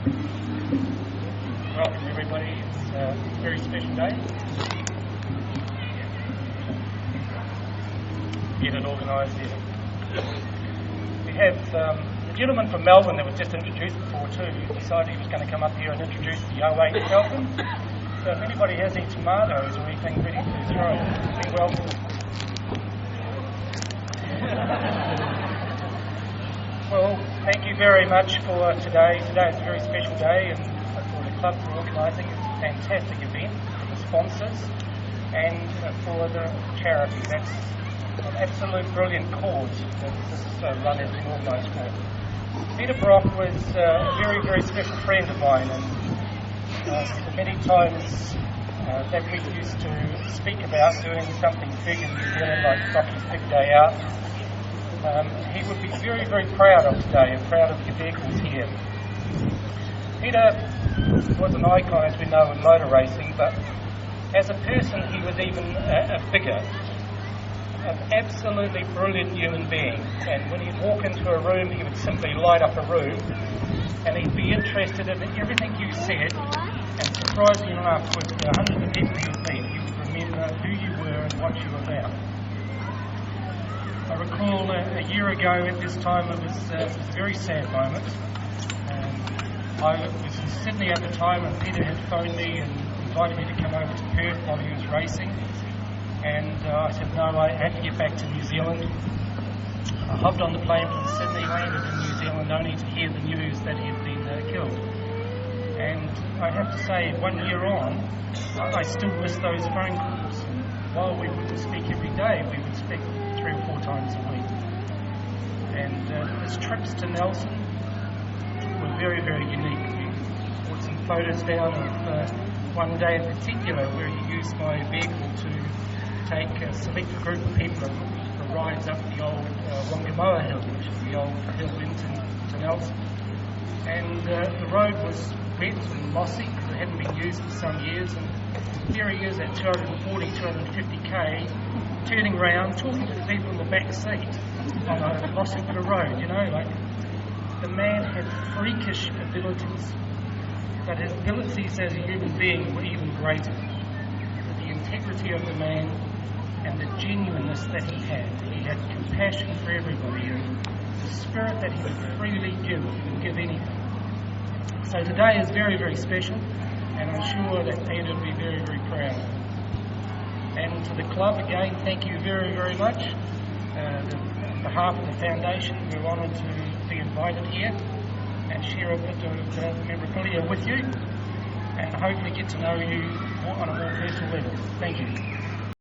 Welcome everybody, it's a very special day. Get it organised here. We have the gentleman from Melbourne that was just introduced before too. He decided he was going to come up here and introduce the 08 Falcon. So if anybody has any tomatoes or anything ready to throw, be welcome. Well, thank you very much for today. Today is a very special day and for the club for organising. It's a fantastic event for the sponsors and for the charity. That's an absolute brilliant cause that this run has been organised for. Peter Brock was a very, very special friend of mine, and the many times that we used to speak about doing something big in New Zealand like Brocky's Big Day Out, he would be very, very proud of today and proud of the vehicles here. Peter was an icon, as we know, in motor racing, but as a person he was even a figure, an absolutely brilliant human being. And when he'd walk into a room, he would simply light up a room, and he'd be interested in everything you said, and surprisingly enough, with the hundreds of people you've met, he would remember who you were and what you were about. I recall a year ago at this time it was a very sad moment. I was in Sydney at the time, and Peter had phoned me and invited me to come over to Perth while he was racing, and I said no, I had to get back to New Zealand. I hopped on the plane from Sydney, landed in New Zealand only to hear the news that he had been killed. And I have to say, 1 year on, I still miss those phone calls. And while we wouldn't speak every day, we would speak 3 or 4 times a week. And his trips to Nelson were very, very unique. We brought some photos down of one day in particular where he used my vehicle to take a select group of people for rides up the old Wangamoa Hill, which is the old hill into Nelson. And the road was wet and mossy because it hadn't been used for some years, and here he is at 240, 250k, turning around, talking to the people in the back seat on a mossy bit of road, you know, like the man had freakish abilities, but his abilities as a human being were even greater. The integrity of the man and the genuineness that he had compassion for everybody, and the spirit that he would freely give anything. So today is very, very special, and I'm sure that Peter will be very, very proud. And to the club, again, thank you very, very much. On behalf of the foundation, we're honoured to be invited here and share a bit of memorabilia with you, and hopefully get to know you on a more personal level. Thank you.